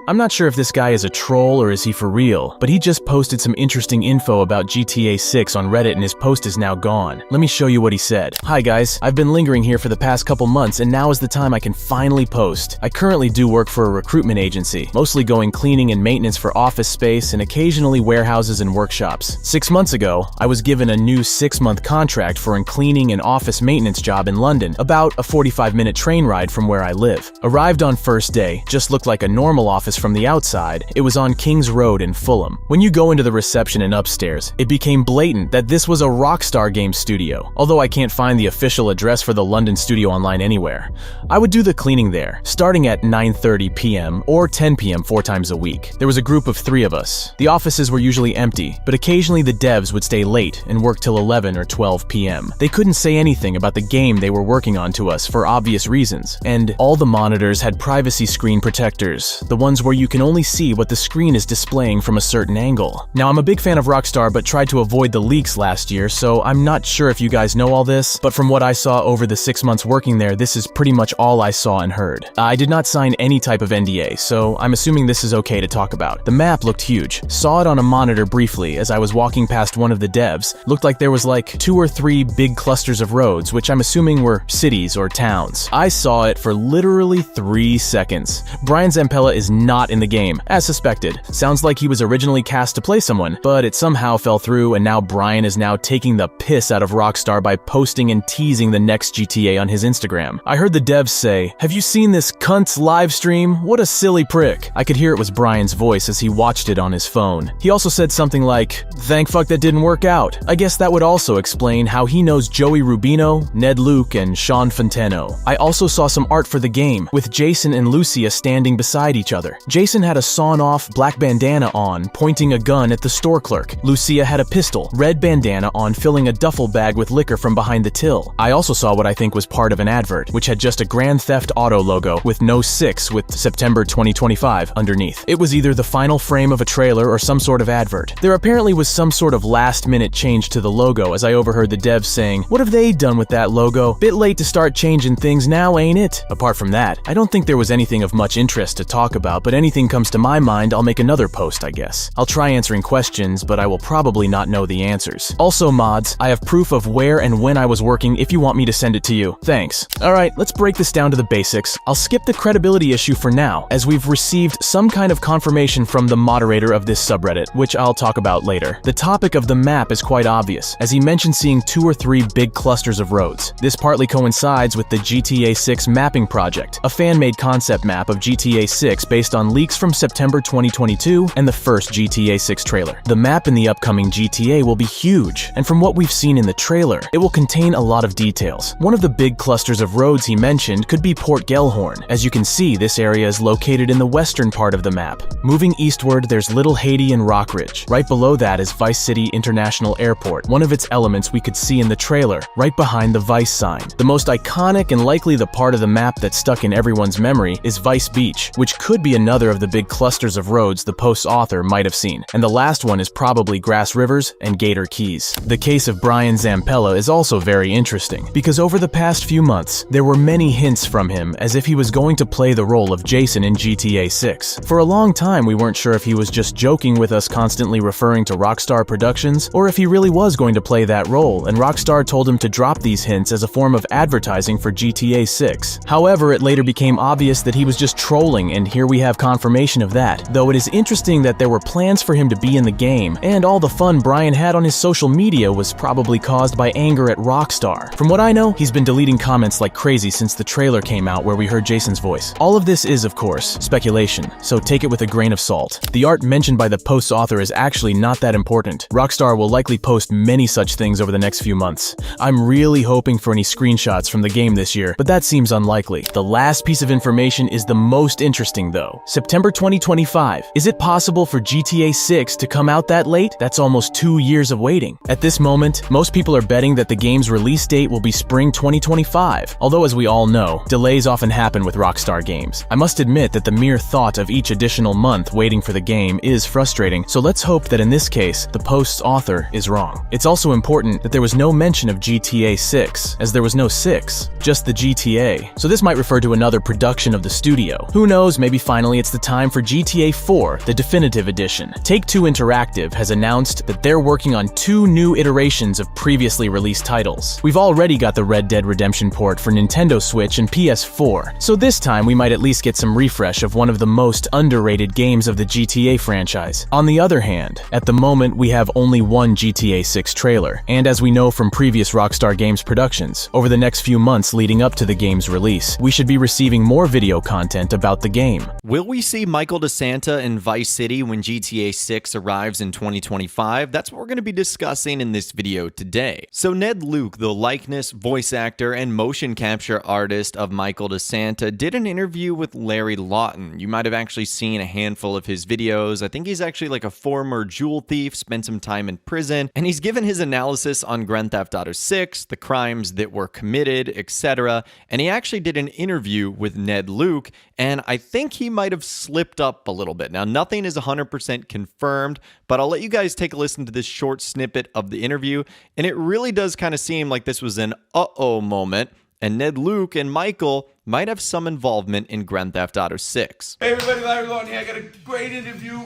I'm not sure if this guy is a troll or is he for real, but he just posted some interesting info about GTA 6 on Reddit and his post is now gone. Let me show you what he said. Hi guys, I've been lingering here for the past couple months and now is the time I can finally post. I currently do work for a recruitment agency, mostly going cleaning and maintenance for office space and occasionally warehouses and workshops. 6 months ago, I was given a new 6-month contract for a cleaning and office maintenance job in London, about a 45-minute train ride from where I live. Arrived on first day, just looked like a normal office from the outside. It was on King's Road in Fulham. When you go into the reception and upstairs, it became blatant that this was a Rockstar Games studio, although I can't find the official address for the London studio online anywhere. I would do the cleaning there, starting at 9:30 p.m. or 10 p.m. 4 times a week. There was a group of 3 of us. The offices were usually empty, but occasionally the devs would stay late and work till 11 or 12 p.m. They couldn't say anything about the game they were working on to us for obvious reasons, and all the monitors had privacy screen protectors, the ones where you can only see what the screen is displaying from a certain angle. Now, I'm a big fan of Rockstar but tried to avoid the leaks last year, so I'm not sure if you guys know all this, but from what I saw over the 6 months working there, this is pretty much all I saw and heard. I did not sign any type of NDA, so I'm assuming this is okay to talk about. The map looked huge. Saw it on a monitor briefly as I was walking past one of the devs. Looked like there was like 2 or 3 big clusters of roads, which I'm assuming were cities or towns. I saw it for literally 3 seconds. Brian Zampella is not in the game, as suspected. Sounds like he was originally cast to play someone, but it somehow fell through and now Brian is now taking the piss out of Rockstar by posting and teasing the next GTA on his Instagram. I heard the devs say, "Have you seen this cunt's live stream? What a silly prick." I could hear it was Brian's voice as he watched it on his phone. He also said something like, "Thank fuck that didn't work out." I guess that would also explain how he knows Joey Rubino, Ned Luke, and Sean Fonteno. I also saw some art for the game, with Jason and Lucia standing beside each other. Jason had a sawn-off black bandana on, pointing a gun at the store clerk. Lucia had a pistol, red bandana on, filling a duffel bag with liquor from behind the till. I also saw what I think was part of an advert, which had just a Grand Theft Auto logo with no 6 with September 2025 underneath. It was either the final frame of a trailer or some sort of advert. There apparently was some sort of last-minute change to the logo as I overheard the devs saying, "What have they done with that logo? Bit late to start changing things now, ain't it?" Apart from that, I don't think there was anything of much interest to talk about, but anything comes to my mind, I'll make another post, I guess. I'll try answering questions, but I will probably not know the answers. Also, mods, I have proof of where and when I was working if you want me to send it to you. Thanks. Alright, let's break this down to the basics. I'll skip the credibility issue for now, as we've received some kind of confirmation from the moderator of this subreddit, which I'll talk about later. The topic of the map is quite obvious, as he mentioned seeing 2 or 3 big clusters of roads. This partly coincides with the GTA 6 mapping project, a fan-made concept map of GTA 6 based on leaks from September 2022 and the first GTA 6 trailer. The map in the upcoming GTA will be huge, and from what we've seen in the trailer, it will contain a lot of details. One of the big clusters of roads he mentioned could be Port Gellhorn. As you can see, this area is located in the western part of the map. Moving eastward, there's Little Haiti and Rockridge. Right below that is Vice City International Airport, one of its elements we could see in the trailer, right behind the Vice sign. The most iconic and likely the part of the map that's stuck in everyone's memory is Vice Beach, which could be another of the big clusters of roads the post's author might have seen. And the last one is probably Grass Rivers and Gator Keys. The case of Brian Zampella is also very interesting, because over the past few months, there were many hints from him as if he was going to play the role of Jason in GTA 6. For a long time, we weren't sure if he was just joking with us constantly referring to Rockstar Productions, or if he really was going to play that role, and Rockstar told him to drop these hints as a form of advertising for GTA 6. However, it later became obvious that he was just trolling, and here we have confirmation of that, though it is interesting that there were plans for him to be in the game, and all the fun Brian had on his social media was probably caused by anger at Rockstar. From what I know, he's been deleting comments like crazy since the trailer came out where we heard Jason's voice. All of this is, of course, speculation, so take it with a grain of salt. The art mentioned by the post's author is actually not that important. Rockstar will likely post many such things over the next few months. I'm really hoping for any screenshots from the game this year, but that seems unlikely. The last piece of information is the most interesting though. September 2025. Is it possible for GTA 6 to come out that late? That's almost 2 years of waiting. At this moment, most people are betting that the game's release date will be spring 2025, although as we all know, delays often happen with Rockstar games. I must admit that the mere thought of each additional month waiting for the game is frustrating, so let's hope that in this case, the post's author is wrong. It's also important that there was no mention of GTA 6, as there was no 6, just the GTA, so this might refer to another production of the studio. Who knows, maybe finally finally, it's the time for GTA 4, the definitive edition. Take-Two Interactive has announced that they're working on 2 new iterations of previously released titles. We've already got the Red Dead Redemption port for Nintendo Switch and PS4, so this time we might at least get some refresh of one of the most underrated games of the GTA franchise. On the other hand, at the moment we have only one GTA 6 trailer, and as we know from previous Rockstar Games productions, over the next few months leading up to the game's release, we should be receiving more video content about the game. Will we see Michael DeSanta in Vice City when GTA 6 arrives in 2025? That's what we're going to be discussing in this video today. So Ned Luke, the likeness, voice actor, and motion capture artist of Michael DeSanta, did an interview with Larry Lawton. You might have actually seen a handful of his videos. I think he's actually like a former jewel thief, spent some time in prison, and he's given his analysis on Grand Theft Auto 6, the crimes that were committed, etc. And he actually did an interview with Ned Luke, and I think he might have slipped up a little bit. Now, nothing is 100% confirmed, but I'll let you guys take a listen to this short snippet of the interview, and it really does kind of seem like this was an uh-oh moment, and Ned Luke and Michael might have some involvement in Grand Theft Auto 6. Hey everybody, Larry Lawton here. I got a great interview.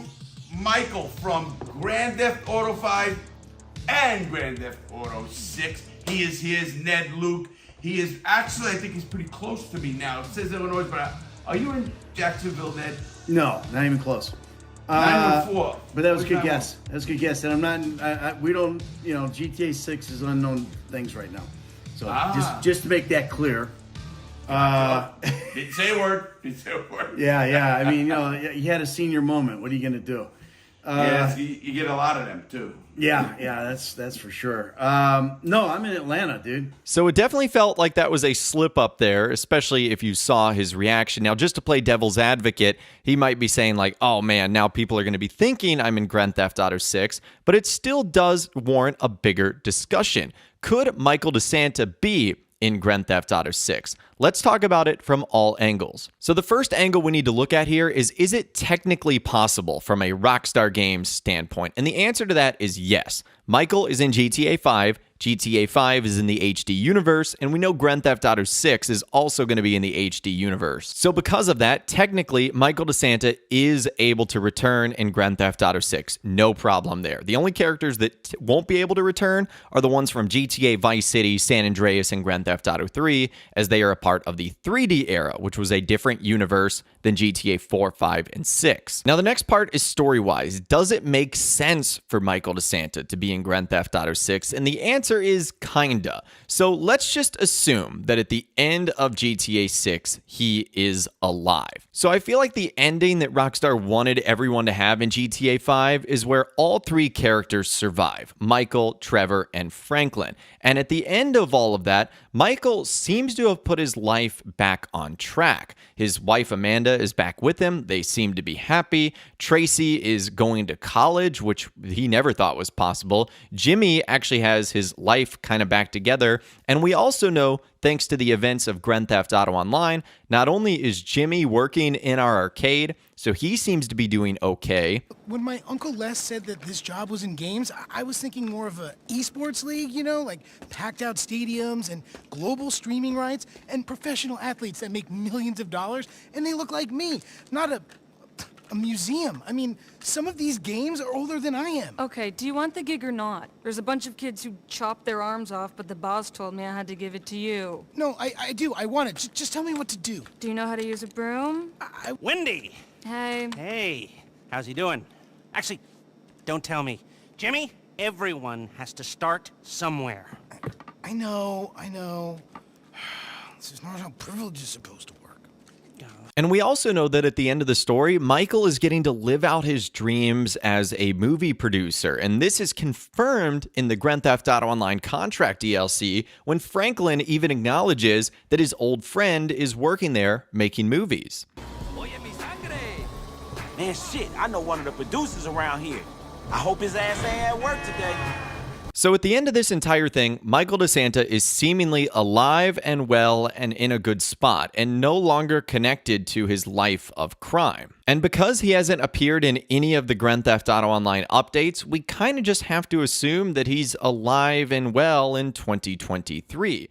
Michael from Grand Theft Auto 5 and Grand Theft Auto 6. He is here's Ned Luke. He is actually, I think he's pretty close to me now. It says Illinois, but are you in Jacksonville, Ned? No, not even close. 914. But that was a good guess. That was a good guess. And I'm not, we don't, GTA 6 is unknown things right now. So just to make that clear. Didn't say a word. Didn't say a word. Yeah. I mean, he had a senior moment. What are you going to do? Yes, you get a lot of them too. Yeah, that's for sure. No, I'm in Atlanta, dude. So it definitely felt like that was a slip up there, especially if you saw his reaction. Now, just to play devil's advocate, he might be saying like, oh man, now people are going to be thinking I'm in Grand Theft Auto 6, but it still does warrant a bigger discussion. Could Michael DeSanta be in Grand Theft Auto 6? Let's talk about it from all angles. So the first angle we need to look at here is it technically possible from a Rockstar Games standpoint? And the answer to that is yes. Michael is in GTA 5, GTA 5 is in the HD universe, and we know Grand Theft Auto 6 is also going to be in the HD universe. So because of that, technically, Michael DeSanta is able to return in Grand Theft Auto 6. No problem there. The only characters that won't be able to return are the ones from GTA Vice City, San Andreas, and Grand Theft Auto 3, as they are a part of the 3D era, which was a different universe than GTA 4, 5, and 6. Now, the next part is story-wise. Does it make sense for Michael DeSanta to be in Grand Theft Auto 6? And the answer is kinda. So let's just assume that at the end of GTA 6, he is alive. So I feel like the ending that Rockstar wanted everyone to have in GTA 5 is where all 3 characters survive: Michael, Trevor, and Franklin. And at the end of all of that, Michael seems to have put his life back on track. His wife Amanda is back with him. They seem to be happy. Tracy is going to college, which he never thought was possible. Jimmy actually has his life kind of back together. And we also know, thanks to the events of Grand Theft Auto Online, not only is Jimmy working in our arcade, so he seems to be doing okay. When my Uncle Les said that this job was in games, I was thinking more of a esports league, like packed out stadiums and global streaming rights and professional athletes that make millions of dollars, and they look like me, not a museum. I mean, some of these games are older than I am. Okay, do you want the gig or not? There's a bunch of kids who chopped their arms off, but the boss told me I had to give it to you. No, I do. I want it. Just tell me what to do. Do you know how to use a broom? Wendy! Hey. Hey, how's he doing? Actually, don't tell me. Jimmy, everyone has to start somewhere. I know. This is not how privilege is supposed to work. And we also know that at the end of the story, Michael is getting to live out his dreams as a movie producer. And this is confirmed in the Grand Theft Auto Online contract DLC when Franklin even acknowledges that his old friend is working there making movies. Man, shit, I know one of the producers around here. I hope his ass ain't at work today. So at the end of this entire thing, Michael DeSanta is seemingly alive and well and in a good spot and no longer connected to his life of crime. And because he hasn't appeared in any of the Grand Theft Auto Online updates, we kind of just have to assume that he's alive and well in 2023.